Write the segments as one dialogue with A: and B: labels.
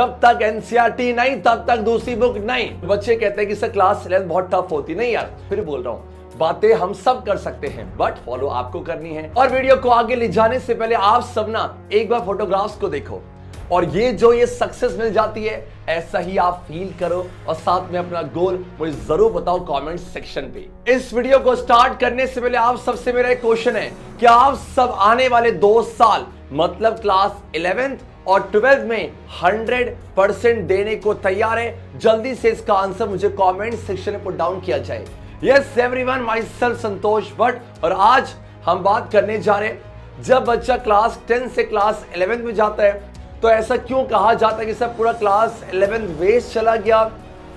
A: तब तक एनसीईआरटी नहीं, तब तक दूसरी बुक नहीं। बच्चे कहते हैं कि सर क्लास 11 बहुत टफ होती। नहीं यार, फिर बोल रहा हूं, बातें हम सब कर सकते हैं बट फॉलो आपको करनी है। और वीडियो को आगे ले जाने से पहले आप सब ना एक बार फोटोग्राफ्स को देखो और ये सक्सेस मिल जाती है, ऐसा ही आप फील करो और साथ में अपना गोल मुझे जरूर बताओ कमेंट सेक्शन पे। इस वीडियो को स्टार्ट करने से पहले आप सबसे मेरा एक क्वेश्चन है कि आप सब आने वाले 2 साल मतलब क्लास 11th और 12th में 100% देने को तैयार है? जल्दी से इसका आंसर मुझे कमेंट सेक्शन में पुट डाउन किया जाए। यस एवरीवन, माई सेल्फ संतोष भट्ट और आज हम बात करने जा रहे हैं जब बच्चा क्लास 10 से क्लास 11th में जाता है तो ऐसा क्यों कहा जाता है कि सर पूरा क्लास 11 वेस्ट चला गया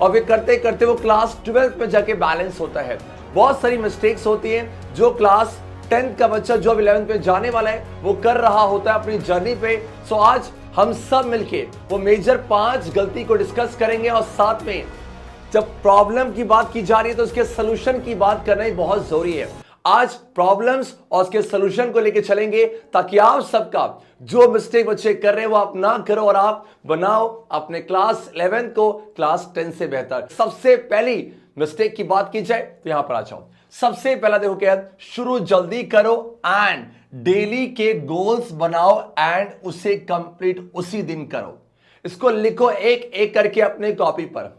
A: और वे करते करते वो क्लास 12 में जाके बैलेंस होता है। बहुत सारी मिस्टेक्स होती हैं जो क्लास 10th का बच्चा जो अब 11th में जाने वाला है वो कर रहा होता है अपनी जर्नी पे। सो आज हम सब मिलके वो मेजर 5 गलती को डिस्कस करेंगे और साथ में जब प्रॉब्लम की बात की जा रही है तो उसके सोल्यूशन की बात करना ही बहुत जरूरी है। आज प्रॉब्लम्स और उसके सोल्यूशन को लेके चलेंगे ताकि आप सबका जो मिस्टेक बच्चे कर रहे हैं वो आप ना करो और आप बनाओ अपने क्लास 11 को क्लास 10 से बेहतर। सबसे पहली मिस्टेक की बात की जाए तो यहां पर आ जाओ। सबसे पहला देखो क्या है, शुरू जल्दी करो एंड डेली के गोल्स बनाओ एंड उसे कंप्लीट उसी दिन करो। इसको लिखो एक एक करके अपने कॉपी पर।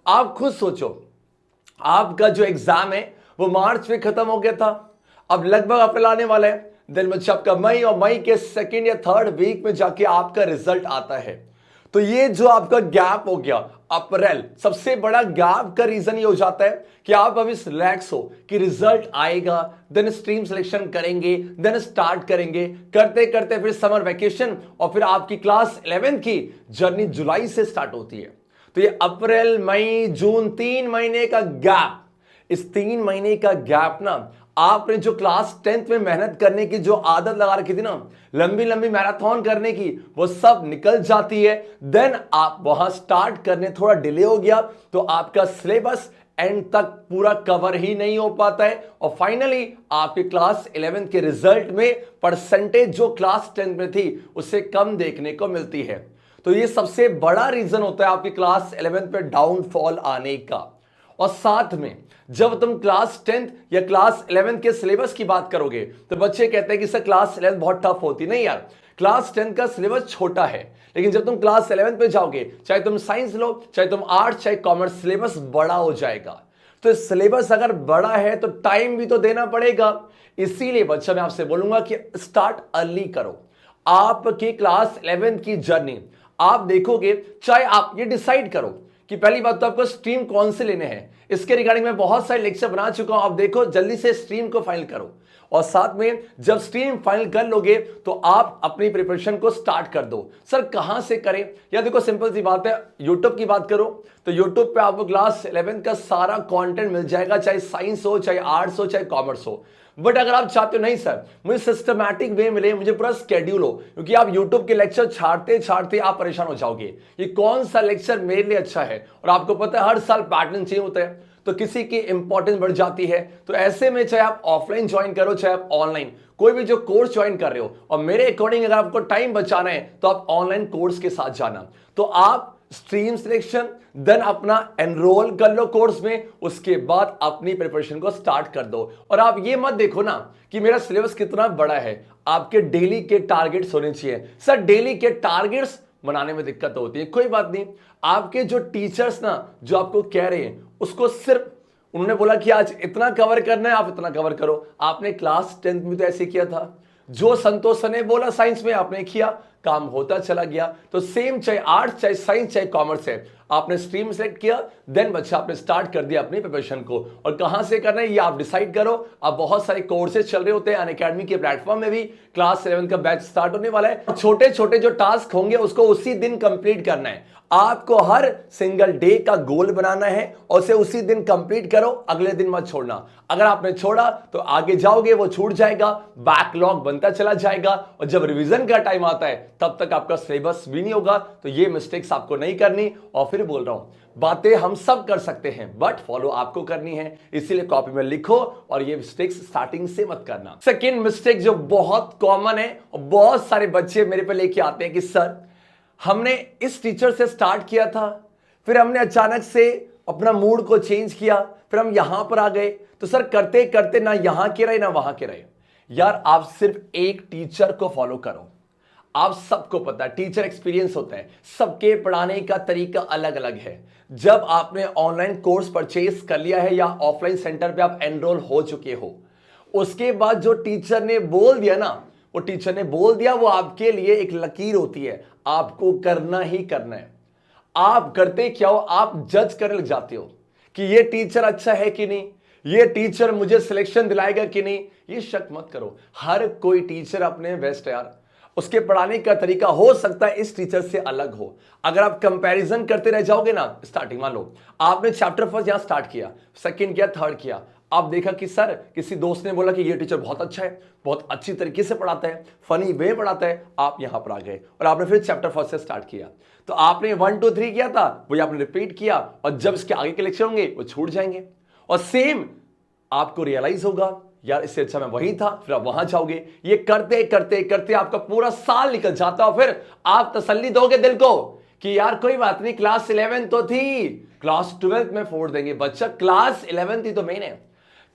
A: आप खुद सोचो, आपका जो एग्जाम है वो मार्च में खत्म हो गया था, अब लगभग अप्रैल आने वाला है, दिन में आपका मई और मई के 2nd या 3rd वीक में जाके आपका रिजल्ट आता है। तो ये जो आपका गैप हो गया अप्रैल, सबसे बड़ा गैप का रीजन ये हो जाता है कि आप अभी रिलैक्स हो कि रिजल्ट आएगा, देन स्ट्रीम सिलेक्शन करेंगे, देन स्टार्ट करेंगे, करते करते फिर समर वैकेशन और फिर आपकी क्लास 11 की जर्नी जुलाई से स्टार्ट होती है। तो ये अप्रैल मई जून 3 महीने का गैप, इस 3 महीने का गैप ना आपने जो क्लास 10th में मेहनत करने की जो आदत लगा रखी थी ना, लंबी लंबी मैराथन करने की, वो सब निकल जाती है। देन आप वहां स्टार्ट करने थोड़ा डिले हो गया तो आपका सिलेबस एंड तक पूरा कवर ही नहीं हो पाता है और फाइनली आपके क्लास 11 के रिजल्ट में परसेंटेज जो क्लास 10 में थी उससे कम देखने को मिलती है। तो ये सबसे बड़ा रीजन होता है आपकी क्लास 11 पे डाउनफॉल आने का। और साथ में जब तुम क्लास 10th या क्लास 11 के सिलेबस की बात करोगे तो बच्चे कहते हैं कि सर क्लास 11 बहुत टफ होती। नहीं यार, क्लास 10 का सिलेबस छोटा है, लेकिन जब तुम क्लास 11 पे जाओगे, चाहे तुम साइंस लो, चाहे तुम आर्ट्स, चाहे कॉमर्स, सिलेबस बड़ा हो जाएगा। तो सिलेबस अगर बड़ा है तो टाइम भी तो देना पड़ेगा। इसीलिए बच्चा मैं आपसे बोलूंगा कि स्टार्ट अर्ली करो। आपकी क्लास 11 की जर्नी आप देखोगे, चाहे आप ये डिसाइड करो कि पहली बात तो आपको स्ट्रीम कौन से लेने हैं, इसके रिगार्डिंग मैं बहुत सारे लेक्चर बना चुका हूं। आप देखो, जल्दी से स्ट्रीम को फाइनल करो और साथ में जब स्ट्रीम फाइनल कर लोगे तो आप अपनी प्रिपरेशन को स्टार्ट कर दो। सर कहां से करें? या देखो सिंपल सी बात है, यूट्यूब की बात करो तो यूट्यूब पे आपको क्लास 11 का सारा कंटेंट मिल जाएगा, चाहे साइंस हो, चाहे आर्ट्स हो, चाहे कॉमर्स हो। बट अगर आप चाहते हो नहीं सर मुझे सिस्टमैटिक वे मिले, मुझे पूरा स्केड्यूल हो, क्योंकि आप यूट्यूब के लेक्चर छाड़ते छाड़ते आप परेशान हो जाओगे ये कौन सा लेक्चर मेरे लिए अच्छा है, और आपको पता है हर साल पैटर्न चेंज होता है तो किसी की इंपॉर्टेंस बढ़ जाती है। तो ऐसे में चाहे आप ऑफलाइन ज्वाइन करो, चाहे आप ऑनलाइन कोई भी जो कोर्स ज्वाइन कर रहे हो, और मेरे अकॉर्डिंग अगर आपको टाइम बचाना है तो आप ऑनलाइन कोर्स के साथ जाना। तो आप स्ट्रीम सिलेक्शन देन अपना एनरोल कर लो कोर्स में, उसके बाद अपनी प्रिपरेशन को स्टार्ट कर दो। और आप ये मत देखो ना कि मेरा सिलेबस कितना बड़ा है, आपके डेली के टारगेट्स होने चाहिए। सर डेली के टारगेट्स बनाने में दिक्कत होती है, कोई बात नहीं। आपके जो टीचर्स ना जो आपको कह रहे हैं उसको सिर्फ उन्होंने बोला कि आज इतना कवर करना है, आप इतना कवर करो। आपने क्लास 10th में तो ऐसे किया था, जो संतोष सर ने बोला साइंस में आपने किया, काम होता चला गया। तो सेम चाहे आर्ट्स, चाहे साइंस, चाहे कॉमर्स है, आपने स्ट्रीम सेलेक्ट किया, देन बच्चा आपने स्टार्ट कर दिया अपनी प्रिपरेशन को। और कहां से करना है ये आप डिसाइड करो। अब बहुत सारे कोर्सेज चल रहे होते हैं अनअकैडमी के प्लेटफॉर्म में भी, क्लास 11 का बैच स्टार्ट होने वाला है। छोटे छोटे जो टास्क होंगे उसको उसी दिन कंप्लीट करना है। आपको हर सिंगल डे का गोल बनाना है और उसे उसी दिन कंप्लीट करो, अगले दिन मत छोड़ना। अगर आपने छोड़ा तो आगे जाओगे वो छूट जाएगा, बैकलॉग बनता चला जाएगा और जब रिवीजन का टाइम आता है तब तक आपका सिलेबस भी नहीं होगा। तो ये मिस्टेक्स आपको नहीं करनी। और फिर बोल रहा हूं, बातें हम सब कर सकते हैं बट फॉलो आपको करनी है, इसीलिए कॉपी में लिखो और ये मिस्टेक्स स्टार्टिंग से मत करना। सेकंड मिस्टेक जो बहुत कॉमन है और बहुत सारे बच्चे मेरे पे लेके आते हैं कि सर हमने इस टीचर से स्टार्ट किया था, फिर हमने अचानक से अपना मूड को चेंज किया, फिर हम यहां पर आ गए। तो सर करते करते ना यहां के रहे ना वहां के रहे। यार आप सिर्फ एक टीचर को फॉलो करो। आप सबको पता है टीचर एक्सपीरियंस होता है, सबके पढ़ाने का तरीका अलग अलग है। जब आपने ऑनलाइन कोर्स परचेज कर लिया है या ऑफलाइन सेंटर पे आप एनरोल हो चुके हो, उसके बाद जो टीचर ने बोल दिया ना, वो टीचर ने बोल दिया, वो आपके लिए एक लकीर होती है, आपको करना ही करना है। आप करते क्या हो, आप जज करने लग जाते हो कि ये टीचर अच्छा है कि नहीं, ये टीचर मुझे सिलेक्शन दिलाएगा कि नहीं। ये शक मत करो, हर कोई टीचर अपने बेस्ट है यार। उसके पढ़ाने का तरीका हो सकता है इस टीचर से अलग हो। अगर आप कंपैरिजन करते रह जाओगे ना, स्टार्टिंग मान लो आपने चैप्टर फर्स्ट यहां स्टार्ट किया, सेकंड किया, थर्ड किया, आप देखा कि सर किसी दोस्त ने बोला कि ये टीचर बहुत अच्छा है, बहुत अच्छी तरीके से पढ़ाता है, फनी वे पढ़ाता है, आप यहां पर आ गए और आपने फिर चैप्टर फर्स्ट से स्टार्ट किया। तो आपने 1 2 3 किया था, वही आपने रिपीट किया, और जब इसके आगे के लेक्चर होंगे वो छूट जाएंगे। और सेम आपको रियलाइज होगा यार इससे अच्छा मैं वही था, फिर आप वहां जाओगे। ये करते करते करते आपका पूरा साल निकल जाता, और फिर आप तसल्ली दोगे दिल को कि यार कोई बात नहीं, क्लास 11 तो थी, क्लास 12 में फोड़ देंगे। बच्चा क्लास 11 थी तो मेन है।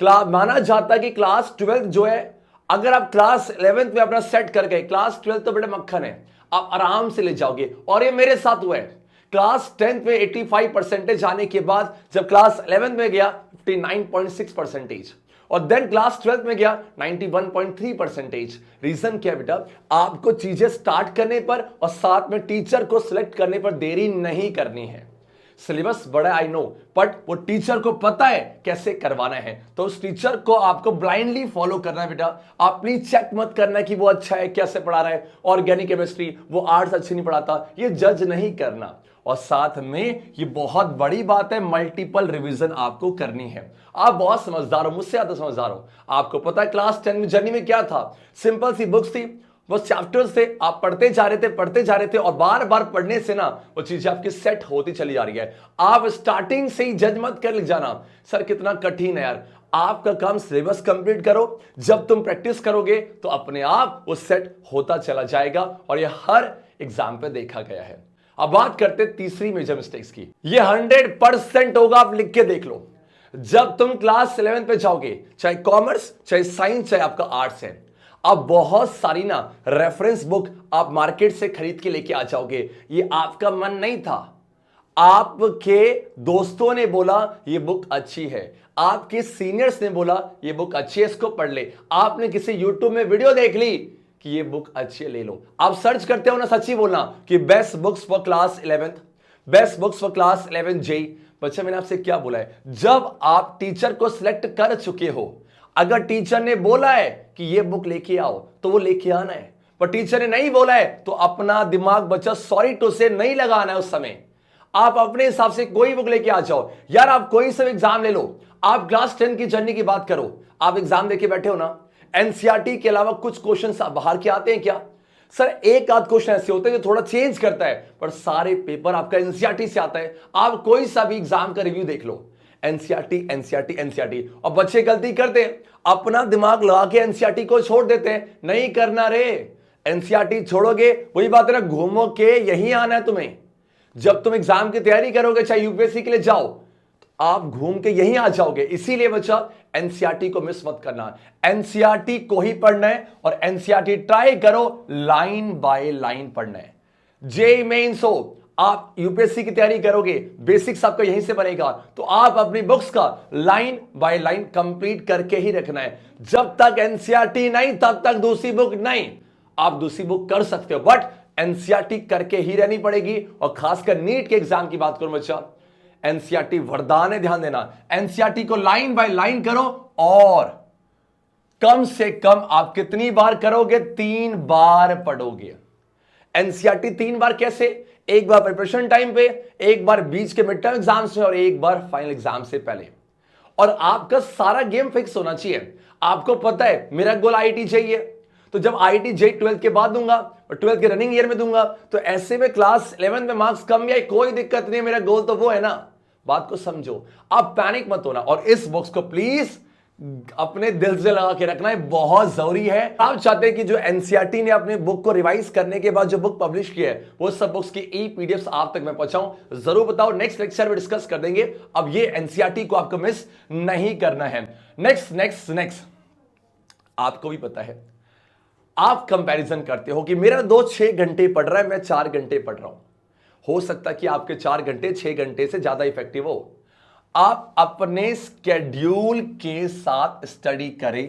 A: क्लास माना जाता है कि क्लास 12 जो है, अगर आप क्लास 11 में अपना सेट कर गए, क्लास 12 तो बड़े मक्खन है, आप आराम से ले जाओगे। और ये मेरे साथ हुआ है। क्लास 10 में 85% आने के बाद जब क्लास 11 में गया 59.6%, और देन क्लास 12 में गया 91.3%। रीजन क्या है बेटा, आपको चीजें स्टार्ट करने पर और साथ में टीचर को सिलेक्ट करने पर देरी नहीं करनी है। सिलेबस बड़ा आई नो, बट वो टीचर को पता है कैसे करवाना है, तो उस टीचर को आपको ब्लाइंडली फॉलो करना है बेटा। आप प्लीज चेक मत करना कि वो अच्छा है, कैसे पढ़ा रहा है, ऑर्गेनिक केमिस्ट्री, वो आर्ट्स अच्छी नहीं पढ़ाता, ये जज नहीं करना। और साथ में ये बहुत बड़ी बात है, मल्टीपल रिवीजन आपको करनी है। आप बहुत समझदार हो, मुझसे ज्यादा समझदार हो। आपको पता है क्लास 10 में जर्नी में क्या था, सिंपल सी बुक्स थी, वो चैप्टर्स थे, आप पढ़ते जा रहे थे, और बार बार पढ़ने से ना वो चीजें आपकी सेट होती चली जा रही है। आप स्टार्टिंग से ही जज मत कर लिख जाना सर कितना कठिन है यार। आपका काम सिलेबस कंप्लीट करो, जब तुम प्रैक्टिस करोगे तो अपने आप वो सेट होता चला जाएगा, और ये हर एग्जाम पे देखा गया है। अब बात करते तीसरी मेजर मिस्टेक्स की। ये 100% होगा, आप लिख के देख लो। जब तुम क्लास 11 पे जाओगे, चाहे कॉमर्स, चाहे साइंस, चाहे आपका आर्ट्स है, अब बहुत सारी ना रेफरेंस बुक आप मार्केट से खरीद के लेके आ जाओगे। ये आपका मन नहीं था, आपके दोस्तों ने बोला ये बुक अच्छी है, आपके सीनियर्स ने बोला ये बुक अच्छी है, इसको पढ़ ले। आपने किसी यूट्यूब में वीडियो देख ली कि ये बुक अच्छी है, ले लो। आप सर्च करते हो ना, सच्ची बोलना कि best books for class 11th, best books for class 11 JEE. बच्चा मैंने आपसे क्या बोला है, जब आप टीचर को सिलेक्ट कर चुके हो, अगर टीचर ने बोला है कि ये बुक लेके आओ तो वो लेके आना है, पर टीचर ने नहीं बोला है तो अपना दिमाग बच्चा सॉरी टू से नहीं लगाना है। उस समय आप अपने हिसाब से कोई बुक लेके आ जाओ। यार आप कोई सा एग्जाम ले लो, आप क्लास 10 की जर्नी की बात करो, आप एग्जाम देके बैठे हो ना, एनसीईआरटी के अलावा कुछ क्वेश्चन बाहर के आते हैं क्या? सर एक आध क्वेश्चन ऐसे होते हैं जो थोड़ा चेंज करता है, पर सारे पेपर आपका एनसीईआरटी से आता है। आप कोई सा भी एग्जाम का रिव्यू देख लो, एनसीईआरटी एनसीईआरटी एनसीईआरटी। और बच्चे गलती करते हैं, अपना दिमाग लगा के एनसीईआरटी को छोड़ देते हैं। नहीं करना रे, एनसीईआरटी छोड़ोगे वही बात है ना, घूमो के यही आना है तुम्हें। जब तुम एग्जाम की तैयारी करोगे, चाहे यूपीएससी के लिए जाओ, तो आप घूम के यहीं आ जाओगे। इसीलिए बच्चा एनसीईआरटी को मिस मत करना, एनसीईआरटी को ही पढ़ना है, और एनसीईआरटी ट्राई करो लाइन बाय लाइन पढ़ना है। जेईई मेंस हो, आप यूपीएससी की तैयारी करोगे, बेसिक्स आपका यहीं से बनेगा, तो आप अपनी बुक्स का लाइन बाय लाइन कंप्लीट करके ही रखना है। जब तक एनसीईआरटी नहीं तब तक दूसरी बुक नहीं। आप दूसरी बुक कर सकते हो, बट एनसीईआरटी करके ही रहनी पड़ेगी। और खासकर नीट के एग्जाम की बात करूं बच्चा, एनसीईआरटी वरदान है, ध्यान देना। एनसीईआरटी को लाइन बाय लाइन करो, और कम से कम आप कितनी बार करोगे? 3 बार पढ़ोगे। एनसीईआरटी 3 बार कैसे? एक बार प्रिपरेशन टाइम पे, एक बार बीच के मिड टर्म एग्जाम्स में, और एक बार फाइनल एग्जाम से पहले। और आपका सारा गेम फिक्स होना चाहिए। आपको पता है मेरा गोल आईआईटी जेईई है, तो जब आईआईटी जेईई 12th के बाद दूंगा और 12th के रनिंग ईयर में दूंगा, तो ऐसे में क्लास 11 में मार्क्स कम या कोई दिक्कत नहीं, मेरा गोल तो वो है ना। बात को समझो, आप पैनिक मत होना। और इस बुक्स को प्लीज अपने दिल से लगा के रखना है, बहुत जरूरी है। आप चाहते हैं कि जो एनसीईआरटी ने अपने बुक को रिवाइज करने के बाद जो बुक पब्लिश की है वो सब बुक्स की ई पीडीएफ आप तक मैं पहुंचाऊं, जरूर बताओ। नेक्स्ट लेक्चर में डिस्कस कर देंगे। अब ये एनसीईआरटी को आपको मिस नहीं करना है। नेक्स्ट आपको भी पता है, आप कंपैरिजन करते हो कि मेरा दोस्त 6 घंटे पढ़ रहा है, मैं 4 घंटे पढ़ रहा हूं। हो सकता है कि आपके 4 घंटे 6 घंटे से ज्यादा इफेक्टिव हो। आप अपने स्केड्यूल के साथ स्टडी करें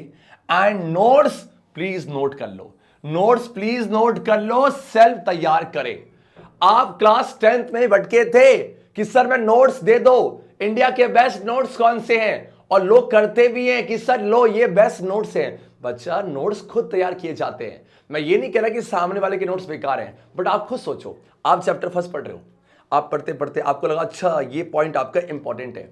A: एंड नोट्स प्लीज नोट कर लो, नोट्स प्लीज नोट कर लो, सेल्फ तैयार करें। आप क्लास 10th में भटके थे कि सर मैं नोट्स दे दो, इंडिया के बेस्ट नोट्स कौन से हैं, और लोग करते भी हैं कि सर लो ये बेस्ट नोट्स हैं। बच्चा, नोट्स खुद तैयार किए जाते हैं। मैं ये नहीं कह रहा कि सामने वाले के नोट्स बेकार हैं, बट आप खुद सोचो, आप चैप्टर फर्स्ट पढ़ रहे हो, आप पढ़ते पढ़ते आपको लगा अच्छा ये पॉइंट आपका इंपॉर्टेंट है,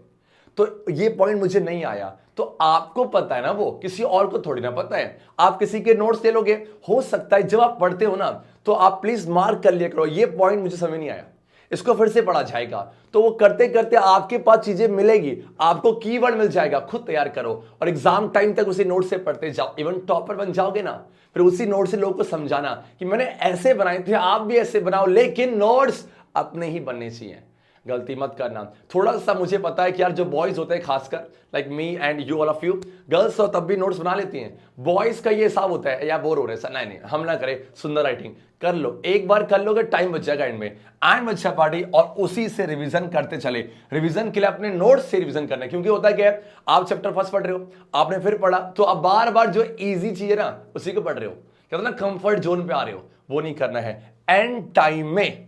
A: तो ये पॉइंट मुझे नहीं आया, तो आपको पता है ना, वो किसी और को थोड़ी ना पता है। आप किसी के नोट्स ले लोगे, हो सकता है जब आप पढ़ते हो ना तो आप प्लीज मार्क कर लिया करो ये पॉइंट मुझे समझ नहीं आया, इसको फिर से पढ़ा जाएगा। तो वो करते करते आपके पास चीजें मिलेगी, आपको कीवर्ड मिल जाएगा, खुद तैयार करो और एग्जाम टाइम तक उसी नोट से पढ़ते जाओ। इवन टॉपर बन जाओगे ना, फिर उसी नोट से लोगों को समझाना कि मैंने ऐसे बनाए थे, आप भी ऐसे बनाओ, लेकिन नोट्स अपने ही बनने चाहिए। गलती मत करना। थोड़ा सा मुझे पता है कि यार जो बॉयज होते हैं, खासकर like me and you all of you, girls तो तब भी नोट्स बना लेती हैं, बॉयज का ये हिसाब होता है यार बोर हो रहे हैं, नहीं हम ना करें, सुंदर राइटिंग कर लो, एक बार कर लोगे टाइम बच जाएगा एंड में, एंड बच्चा पार्टी, और उसी से रिवीजन करते चले। रिवीजन के लिए अपने नोट्स से रिवीजन करना है, क्योंकि होता क्या है, आप चैप्टर फर्स्ट पढ़ रहे हो, आपने फिर पढ़ा, तो अब बार बार जो इजी चीज है ना उसी को पढ़ रहे हो, क्या ना कंफर्ट जोन पे आ रहे हो, वो नहीं करना है। एंड टाइम में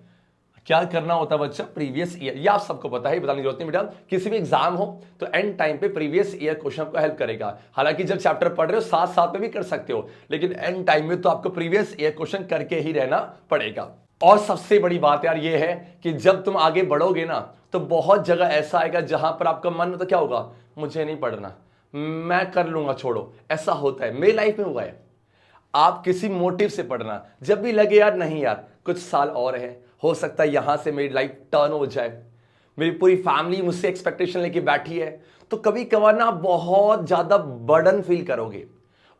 A: क्या करना होता है बच्चा, प्रीवियस ईयर, ये आप सबको पता है, बताने की जरूरत नहीं बेटा। किसी भी एग्जाम हो तो एंड टाइम पे प्रीवियस ईयर क्वेश्चन आपको हेल्प करेगा। हालांकि जब चैप्टर पढ़ रहे हो साथ साथ में भी कर सकते हो, लेकिन एंड टाइम में तो आपको प्रीवियस ईयर क्वेश्चन करके ही रहना पड़ेगा। और सबसे बड़ी बात यार ये है कि जब तुम आगे बढ़ोगे ना तो बहुत जगह ऐसा आएगा जहां पर आपका मन में तो क्या होगा, मुझे नहीं पढ़ना, मैं कर लूंगा, छोड़ो। ऐसा होता है, मेरी लाइफ में हुआ है। आप किसी मोटिव से पढ़ना, जब भी लगे यार नहीं यार कुछ साल और है, हो सकता है यहां से मेरी लाइफ टर्न हो जाए, मेरी पूरी फैमिली मुझसे एक्सपेक्टेशन लेके बैठी है, तो कभी कभार ना बहुत ज्यादा बर्डन फील करोगे।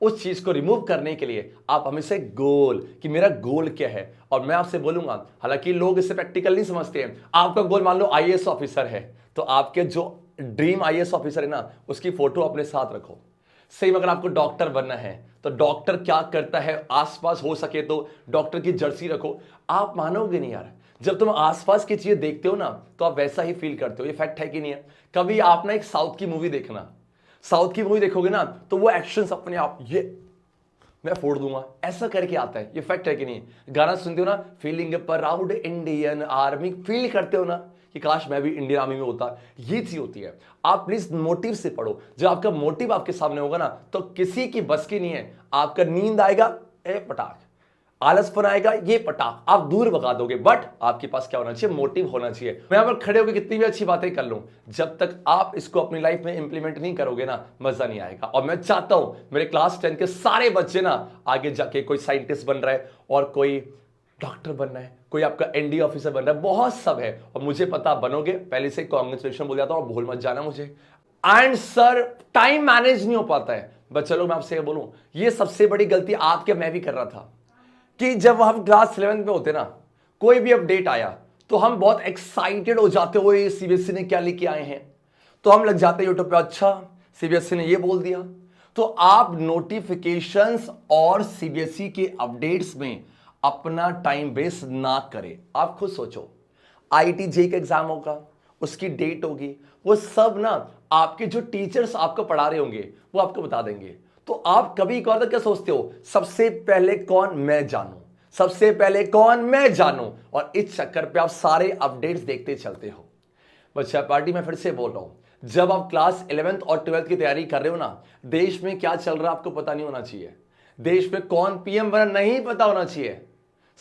A: उस चीज को रिमूव करने के लिए आप हमेशा गोल, कि मेरा गोल क्या है, और मैं आपसे बोलूंगा, हालांकि लोग इसे प्रैक्टिकल नहीं समझते हैं, आपका गोल मान लो आईएएस ऑफिसर है, तो आपके जो ड्रीम आईएएस ऑफिसर है ना उसकी फोटो अपने साथ रखो। सेम अगर आपको डॉक्टर बनना है तो डॉक्टर क्या करता है आसपास हो सके तो डॉक्टर की जर्सी रखो। आप मानोगे नहीं यार, जब तुम आसपास की चीजें देखते हो ना तो आप वैसा ही फील करते हो। ये फैक्ट है कि नहीं है? कभी आप ना एक साउथ की मूवी देखना, साउथ की मूवी देखोगे ना तो वो एक्शंस अपने आप, ये मैं फोड़ दूंगा, ऐसा करके आता है। ये फैक्ट है कि नहीं? गाना सुनते हो ना, feeling proud Indian army, feel करते हो ना कि काश मैं भी इंडियन आर्मी में होता। ये चीज होती है। आप प्लीज मोटिव से पढ़ो। जब आपका मोटिव आपके सामने होगा ना तो किसी की बस की नहीं है। आपका नींद आएगा, ए पटाख, आलसपन आएगा, ये पटाख आप दूर भगा दोगे। बट आपके पास क्या होना चाहिए? मोटिव होना चाहिए। मैं यहां पर खड़े होकर कितनी भी अच्छी बातें कर लूं, जब तक आप इसको अपनी लाइफ में इंप्लीमेंट नहीं करोगे ना, मजा नहीं आएगा। और मैं चाहता हूं मेरे क्लास 10 के सारे बच्चे ना आगे जाके कोई साइंटिस्ट बन रहा है, और कोई डॉक्टर बनना है, कोई आपका एनडी ऑफिसर बन रहा है, बहुत सब है, और मुझे पता बनोगे। पहले से कांग्रेचुलेशन बोल जाता हूं, और भूल मत जाना मुझे। एंड सर टाइम मैनेज नहीं हो पाता है। बट चलो मैं आपसे बोलूं, ये सबसे बड़ी गलती आपके, मैं भी कर रहा था, कि जब हम क्लास 11 में होते ना, कोई भी अपडेट आया तो हम बहुत एक्साइटेड हो जाते हुए सीबीएसई ने क्या लेके आए हैं, तो हम लग जाते यूट्यूब पे, अच्छा सीबीएसई ने ये बोल दिया। तो आप नोटिफिकेशंस और सीबीएसई के अपडेट्स में अपना टाइम वेस्ट ना करें। आप खुद सोचो, आईटी जेई का एग्जाम होगा, उसकी डेट होगी, वो सब ना आपके जो टीचर्स आपको पढ़ा रहे होंगे वो आपको बता देंगे। तो आप कभी कभार क्या सोचते हो, सबसे पहले कौन, मैं जानूं, सबसे पहले कौन, मैं जानूं, और इस चक्कर पे आप सारे अपडेट्स देखते चलते हो। बच्चा पार्टी में फिर से बोल रहा हूं, जब आप क्लास 11th और 12th की तैयारी कर रहे हो ना, देश में क्या चल रहा है आपको पता नहीं होना चाहिए, देश में कौन पीएम बना नहीं पता होना चाहिए।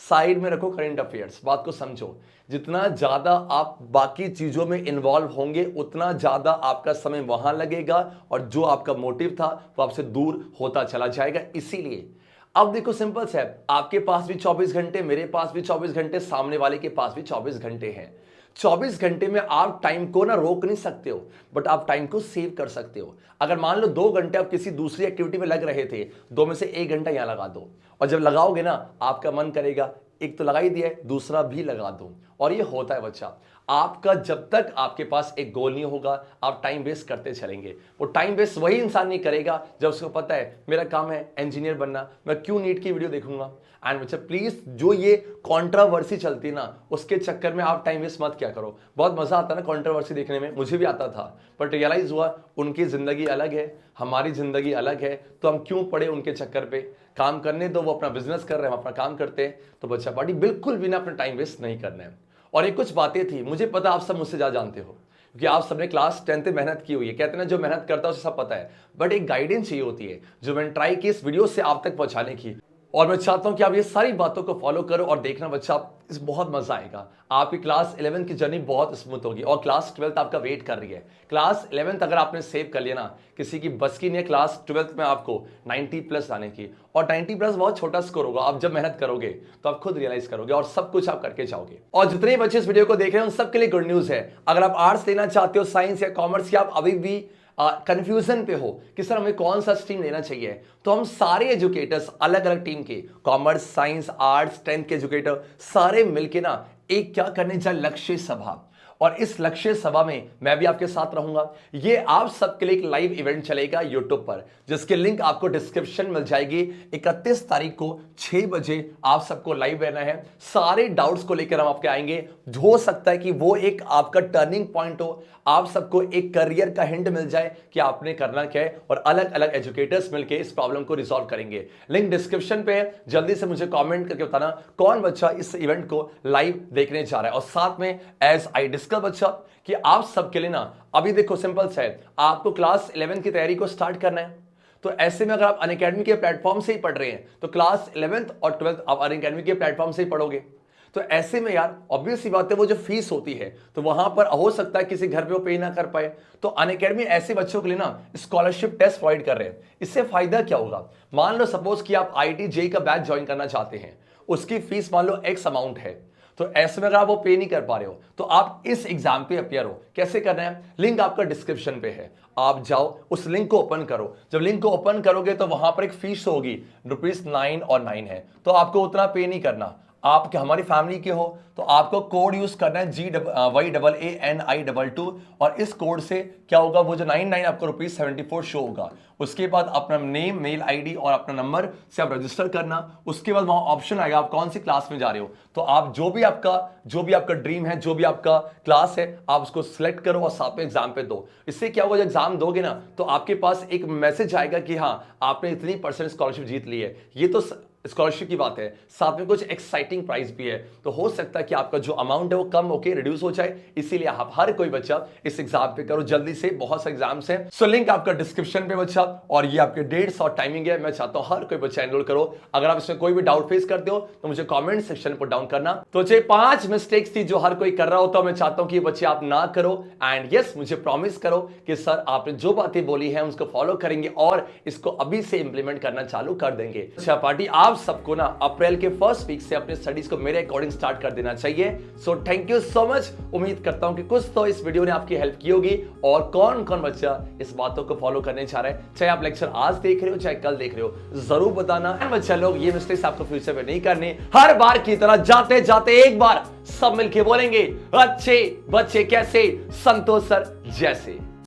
A: साइड में रखो करंट अफेयर्स, बात को समझो। जितना ज्यादा आप बाकी चीजों में इन्वॉल्व होंगे उतना ज्यादा आपका समय वहां लगेगा, और जो आपका मोटिव था वो आपसे दूर होता चला जाएगा। इसीलिए अब देखो सिंपल से है, आपके पास भी 24 घंटे, मेरे पास भी 24 घंटे, सामने वाले के पास भी 24 घंटे हैं। 24 घंटे में आप टाइम को ना रोक नहीं सकते हो, बट आप टाइम को सेव कर सकते हो। अगर मान लो 2 घंटे आप किसी दूसरी एक्टिविटी में लग रहे थे, 2 में से 1 घंटा यहां लगा दो, और जब लगाओगे ना आपका मन करेगा एक तो लगा ही दिया है, दूसरा भी लगा दो। और ये होता है बच्चा, आपका जब तक आपके पास एक गोल नहीं होगा आप टाइम वेस्ट करते चलेंगे। वो टाइम वेस्ट वही इंसान नहीं करेगा जब उसको पता है मेरा काम है इंजीनियर बनना, मैं क्यों नीट की वीडियो देखूंगा। एंड बच्चा प्लीज जो ये कंट्रोवर्सी चलती है ना उसके चक्कर में आप टाइम वेस्ट मत क्या करो। बहुत मजा आता है ना कंट्रोवर्सी देखने में, मुझे भी आता था, बट रियलाइज हुआ उनकी जिंदगी अलग है, हमारी जिंदगी अलग है, तो हम क्यों पड़े उनके चक्कर पे। काम करने दो, वो अपना बिजनेस कर रहे हैं, हम अपना काम करते हैं। तो बच्चा पार्टी बिल्कुल भी ना अपना टाइम वेस्ट नहीं करना है। और ये कुछ बातें थी, मुझे पता आप सब मुझसे ज्यादा जानते हो क्योंकि आप सबने क्लास 10th में मेहनत की हुई है। कहते हैं ना जो मेहनत करता है उसे सब पता है, बट एक गाइडेंस चाहिए होती है जो मैंने ट्राई की इस वीडियो से आप तक पहुंचाने की। और मैं चाहता हूं कि आप ये सारी बातों को फॉलो करो और देखना बच्चा इस बहुत मजा आएगा। आपकी क्लास 11 की जर्नी बहुत स्मूथ होगी और क्लास 12th आपका वेट कर रही है। क्लास 11th अगर आपने सेव कर लिया ना, किसी की बस की नहीं है क्लास 12th में आपको 90+ लाने की। और 90+ बहुत छोटा स्कोर होगा, आप जब मेहनत करोगे तो आप खुद रियलाइज करोगे और सब कुछ आप करके जाओगे। और जितने बच्चे इस वीडियो को देख रहे हैं उन सबके लिए गुड न्यूज है। अगर आप आर्ट्स लेना चाहते हो, साइंस या कॉमर्स, या आप अभी भी कंफ्यूजन पे हो कि सर हमें कौन सा स्ट्रीम लेना चाहिए, तो हम सारे एजुकेटर्स अलग अलग टीम के, कॉमर्स, साइंस, आर्ट्स, 10th के एजुकेटर सारे मिलके ना एक क्या करने जा लक्ष्य सभा। और इस लक्ष्य सभा में मैं भी आपके साथ रहूंगा। ये आप सबके लिए एक लाइव इवेंट चलेगा यूट्यूब पर, जिसके लिंक आपको डिस्क्रिप्शन मिल जाएगी। 31 तारीख को 6 बजे आप सबको लाइव रहना है। सारे डाउट्स को लेकर हम आपके आएंगे। हो सकता है कि वो एक आपका टर्निंग पॉइंट हो, आप सबको एक करियर का हिंट मिल जाए कि आपने करना क्या है, और अलग अलग एजुकेटर्स मिलकर इस प्रॉब्लम को रिजॉल्व करेंगे। लिंक डिस्क्रिप्शन पे है, जल्दी से मुझे कमेंट करके बताना कौन बच्चा इस इवेंट को लाइव देखने जा रहा है। और साथ में एज आई डिस्कस बच्चा कि आप सबके लिए ना अभी देखो सिंपल सा है, आपको क्लास 11 की तैयारी को स्टार्ट करना है। तो ऐसे में अगर आप अनअकैडमी के प्लेटफॉर्म से ही पढ़ रहे हैं तो क्लास 11th और 12th आप अनअकैडमी के प्लेटफॉर्म से ही पढ़ोगे। तो ऐसे में यार ऑब्वियस सी बात है, वो जो फीस होती है तो वहां पर हो सकता है किसी घर पे वो पे ना कर पाए। तो अनअकैडमी ऐसे बच्चों के लिए ना स्कॉलरशिप टेस्ट प्रोवाइड कर रहे हैं। इससे फायदा क्या होगा, मान लो सपोज कि आप IIT JEE का बैच ज्वाइन करना चाहते हैं, उसकी फीस मान लो X अमाउंट है, तो ऐसे में अगर आप वो पे नहीं कर पा रहे हो तो आप इस एग्जाम पे अपियर हो। कैसे करना है, लिंक आपका डिस्क्रिप्शन पे है, आप जाओ उस लिंक को ओपन करो। जब लिंक को ओपन करोगे तो वहां पर एक फीस होगी, ₹9 और 9 है, तो आपको उतना पे नहीं करना। आप हमारी फैमिली के हो तो आपको कोड यूज करना है GYANI22, और इस कोड से क्या होगा, वो जो 99 आपको ₹74 शो होगा। उसके बाद अपना नेम, मेल ID और अपना नंबर से आप रजिस्टर करना। उसके बाद वहां ऑप्शन आएगा आप कौन सी क्लास में जा रहे हो, तो आप जो भी आपका ड्रीम है, जो भी आपका क्लास है, आप उसको सिलेक्ट करो और साथ में एग्जाम पे दो। इससे क्या होगा, जब एग्जाम दोगे ना तो आपके पास एक मैसेज आएगा कि हाँ आपने इतनी % स्कॉलरशिप जीत ली है। ये तो स्कॉलरशिप की बात है, साथ में कुछ एक्साइटिंग प्राइस भी है। तो हो सकता है कि आपका जो अमाउंट है वो कम होके रिड्यूस हो जाए, इसीलिए आप हर कोई बच्चा इस एग्जाम पे करो जल्दी से, बहुत सारे एग्जाम्स हैं। सो लिंक आपका डिस्क्रिप्शन पे बच्चा, और ये आपके डेट्स और टाइमिंग है। मैं चाहता हूं हर कोई बच्चा एनरोल करो। अगर आप इसमें कोई भी डाउट फेस करते हो तो मुझे कॉमेंट सेक्शन पर डाउन करना। तो 5 मिस्टेक्स थी जो हर कोई कर रहा होता है, मैं चाहता हूं कि ये बच्चे आप ना करो। एंड यस, मुझे प्रॉमिस करो कि सर आपने जो बातें बोली है उसको फॉलो करेंगे और इसको अभी से इंप्लीमेंट करना चालू कर देंगे। अच्छा पार्टी, आप सबको ना अप्रैल के फर्स्ट वीक से अपने स्टडीज को मेरे अकॉर्डिंग स्टार्ट कर देना चाहिए। So thank you so much. उम्मीद करता हूं कि कुछ तो इस वीडियो ने आपकी हेल्प की होगी। और कौन कौन बच्चा इस बातों को फॉलो करने चाह रहा है, चाहे आप लेक्चर आज देख रहे हो चाहे कल देख रहे हो, जरूर बताना। बच्चा लोग ये मिस्टेक्स आपको फ्यूचर में नहीं करने। हर बार की तरह जाते जाते एक बार सब मिलके बोलेंगे, अच्छे बच्चे कैसे, संतोष सर जैसे।